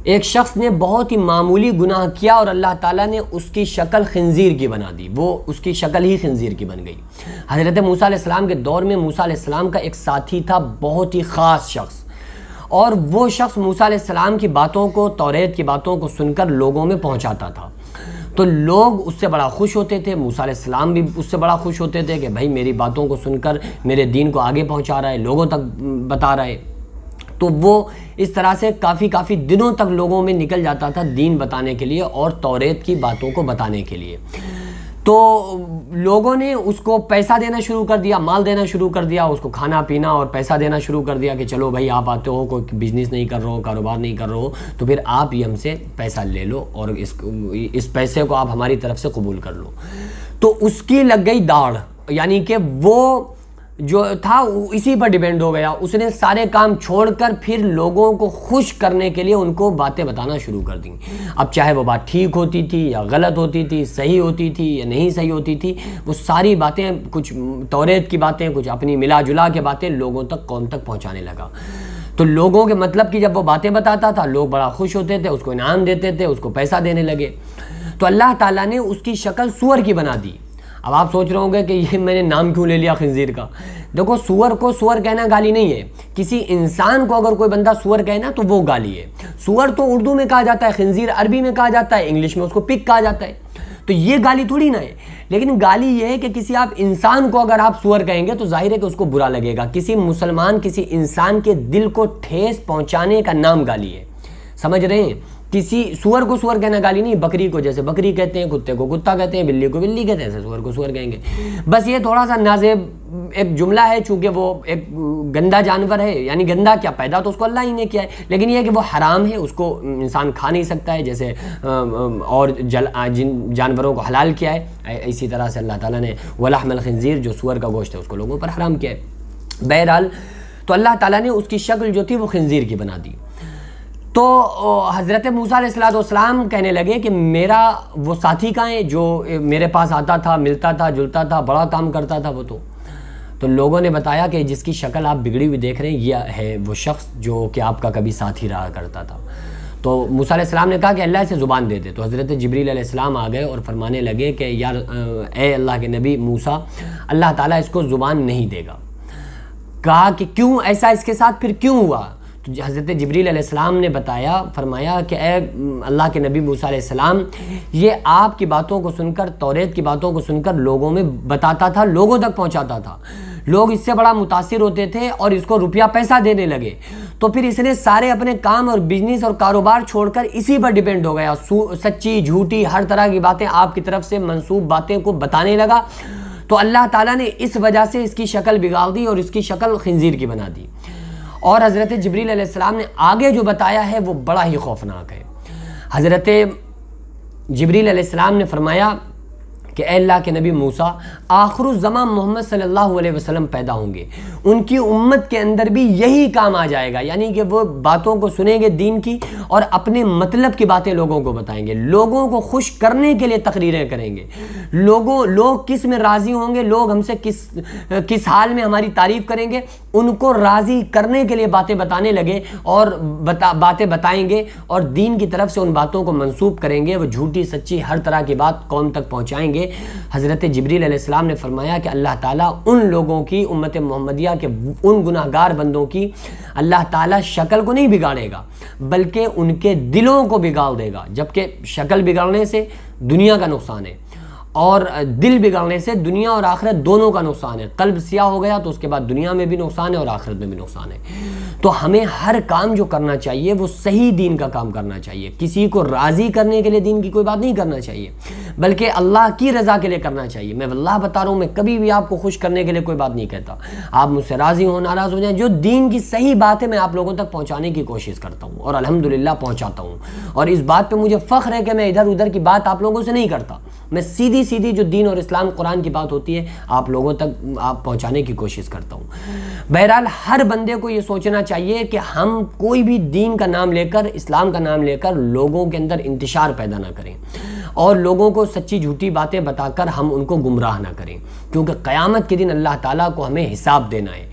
ایک شخص نے بہت ہی معمولی گناہ کیا اور اللہ تعالیٰ نے اس کی شکل خنزیر کی بنا دی، وہ اس کی شکل ہی خنزیر کی بن گئی۔ حضرت موسیٰ علیہ السلام کے دور میں موسیٰ علیہ السلام کا ایک ساتھی تھا، بہت ہی خاص شخص، اور وہ شخص موسیٰ علیہ السلام کی باتوں کو، توریت کی باتوں کو سن کر لوگوں میں پہنچاتا تھا، تو لوگ اس سے بڑا خوش ہوتے تھے، موسیٰ علیہ السلام بھی اس سے بڑا خوش ہوتے تھے کہ بھائی میری باتوں کو سن کر میرے دین کو آگے پہنچا رہا ہے، لوگوں تک بتا رہا ہے۔ تو وہ اس طرح سے کافی دنوں تک لوگوں میں نکل جاتا تھا دین بتانے کے لیے اور توریت کی باتوں کو بتانے کے لیے۔ تو لوگوں نے اس کو پیسہ دینا شروع کر دیا، مال دینا شروع کر دیا، اس کو کھانا پینا اور پیسہ دینا شروع کر دیا کہ چلو بھائی آپ آتے ہو، کوئی بزنس نہیں کر رہے ہو، کاروبار نہیں کر رہے ہو، تو پھر آپ ہی ہم سے پیسہ لے لو اور اس پیسے کو آپ ہماری طرف سے قبول کر لو۔ تو اس کی لگ گئی داڑھ، یعنی کہ وہ جو تھا اسی پر ڈیپینڈ ہو گیا، اس نے سارے کام چھوڑ کر پھر لوگوں کو خوش کرنے کے لیے ان کو باتیں بتانا شروع کر دیں۔ اب چاہے وہ بات ٹھیک ہوتی تھی یا غلط ہوتی تھی، صحیح ہوتی تھی یا نہیں صحیح ہوتی تھی، وہ ساری باتیں، کچھ توریت کی باتیں، کچھ اپنی ملا جلا کے باتیں لوگوں تک، قوم تک پہنچانے لگا۔ تو لوگوں کے مطلب کہ جب وہ باتیں بتاتا تھا لوگ بڑا خوش ہوتے تھے، اس کو انعام دیتے تھے، اس کو پیسہ دینے لگے۔ تو اللہ تعالیٰ نے اس کی شکل سور کی بنا دی۔ اب آپ سوچ رہے ہوں گے کہ یہ میں نے نام کیوں لے لیا خنزیر کا؟ دیکھو، سور کو سور کہنا گالی نہیں ہے، کسی انسان کو اگر کوئی بندہ سور کہنا تو وہ گالی ہے۔ سور تو اردو میں کہا جاتا ہے، خنزیر عربی میں کہا جاتا ہے، انگلش میں اس کو پگ کہا جاتا ہے، تو یہ گالی تھوڑی نہ ہے۔ لیکن گالی یہ ہے کہ کسی آپ انسان کو اگر آپ سور کہیں گے تو ظاہر ہے کہ اس کو برا لگے گا۔ کسی مسلمان، کسی انسان کے دل کو ٹھیس پہنچانے کا نام گالی ہے، سمجھ رہے ہیں؟ کسی سور کو سور کہنا گالی نہیں، بکری کو جیسے بکری کہتے ہیں، کتے کو کتا کہتے ہیں، بلی کو بلی کہتے ہیں، ایسے سور کو سور کہیں گے۔ بس یہ تھوڑا سا نازیب ایک جملہ ہے، چونکہ وہ ایک گندا جانور ہے، یعنی گندا کیا، پیدا تو اس کو اللہ ہی نے کیا ہے، لیکن یہ ہے کہ وہ حرام ہے، اس کو انسان کھا نہیں سکتا ہے، جیسے اور جن جانوروں کو حلال کیا ہے، اسی طرح سے اللہ تعالیٰ نے وَلَحْمَ الْخِنزِيرِ جو سور کا گوشت ہے اس کو لوگوں پر حرام کیا ہے۔ بہرحال تو اللہ تعالیٰ نے اس کی شکل جو تھی وہ خنزیر کی بنا دی۔ تو حضرت موسیٰ علیہ السلام کہنے لگے کہ میرا وہ ساتھی کہاں ہے جو میرے پاس آتا تھا، ملتا تھا، جلتا تھا، بڑا کام کرتا تھا وہ تو لوگوں نے بتایا کہ جس کی شکل آپ بگڑی ہوئی دیکھ رہے ہیں یہ ہے وہ شخص جو کہ آپ کا کبھی ساتھی رہا کرتا تھا۔ تو موسیٰ علیہ السلام نے کہا کہ اللہ سے زبان دے دے، تو حضرت جبریل علیہ السلام آ گئے اور فرمانے لگے کہ یار اے اللہ کے نبی موسیٰ، اللہ تعالیٰ اس کو زبان نہیں دے گا۔ کہا کہ کیوں ایسا، اس کے ساتھ پھر کیوں ہوا؟ تو حضرت جبریل علیہ السلام نے بتایا، فرمایا کہ اے اللہ کے نبی موسیٰ علیہ السلام، یہ آپ کی باتوں کو سن کر، توریت کی باتوں کو سن کر لوگوں میں بتاتا تھا، لوگوں تک پہنچاتا تھا، لوگ اس سے بڑا متاثر ہوتے تھے اور اس کو روپیہ پیسہ دینے لگے، تو پھر اس نے سارے اپنے کام اور بزنس اور کاروبار چھوڑ کر اسی پر ڈیپینڈ ہو گیا، سچی جھوٹی ہر طرح کی باتیں، آپ کی طرف سے منسوب باتیں کو بتانے لگا۔ تو اللہ تعالیٰ نے اس وجہ سے اس کی شکل بگاڑ دی اور اس کی شکل خنزیر کی بنا دی۔ اور حضرت جبریل علیہ السلام نے آگے جو بتایا ہے وہ بڑا ہی خوفناک ہے۔ حضرت جبریل علیہ السلام نے فرمایا کہ اے اللہ کے نبی موسیٰ، آخر الزمان محمد صلی اللہ علیہ وسلم پیدا ہوں گے، ان کی امت کے اندر بھی یہی کام آ جائے گا، یعنی کہ وہ باتوں کو سنیں گے دین کی اور اپنے مطلب کی باتیں لوگوں کو بتائیں گے، لوگوں کو خوش کرنے کے لیے تقریریں کریں گے، لوگ کس میں راضی ہوں گے، لوگ ہم سے کس حال میں ہماری تعریف کریں گے، ان کو راضی کرنے کے لیے باتیں بتانے لگے اور باتیں بتائیں گے اور دین کی طرف سے ان باتوں کو منسوب کریں گے، وہ جھوٹی سچی ہر طرح کی بات قوم تک پہنچائیں گے۔ حضرت جبریل علیہ السلام نے فرمایا کہ اللہ تعالیٰ ان لوگوں کی، امت محمدیہ کے ان گناہگار بندوں کی اللہ تعالیٰ شکل کو نہیں بگاڑے گا بلکہ ان کے دلوں کو بگاڑ دے گا، جبکہ شکل بگڑنے سے دنیا کا نقصان ہے اور دل بگڑنے سے دنیا اور آخرت دونوں کا نقصان ہے۔ قلب سیاہ ہو گیا تو اس کے بعد دنیا میں بھی نقصان ہے اور آخرت میں بھی نقصان ہے۔ تو ہمیں ہر کام جو کرنا چاہیے وہ صحیح دین کا کام کرنا چاہیے، کسی کو راضی کرنے کے لیے دین کی کوئی بات نہیں کرنا چاہیے بلکہ اللہ کی رضا کے لیے کرنا چاہیے۔ میں واللہ بتا رہا ہوں، میں کبھی بھی آپ کو خوش کرنے کے لیے کوئی بات نہیں کہتا، آپ مجھ سے راضی ہوں ناراض ہو جائیں، جو دین کی صحیح بات ہے میں آپ لوگوں تک پہنچانے کی کوشش کرتا ہوں اور الحمدللہ پہنچاتا ہوں، اور اس بات پہ مجھے فخر ہے کہ میں ادھر ادھر کی بات آپ لوگوں سے نہیں کرتا، میں سیدھی جو دین اور اسلام قرآن کی بات ہوتی ہے آپ لوگوں تک آپ پہنچانے کی کوشش کرتا ہوں۔ بہرحال ہر بندے کو یہ سوچنا چاہیے کہ ہم کوئی بھی دین کا نام لے کر، اسلام کا نام لے کر لوگوں کے اندر انتشار پیدا نہ کریں اور لوگوں کو سچی جھوٹی باتیں بتا کر ہم ان کو گمراہ نہ کریں، کیونکہ قیامت کے دن اللہ تعالیٰ کو ہمیں حساب دینا ہے۔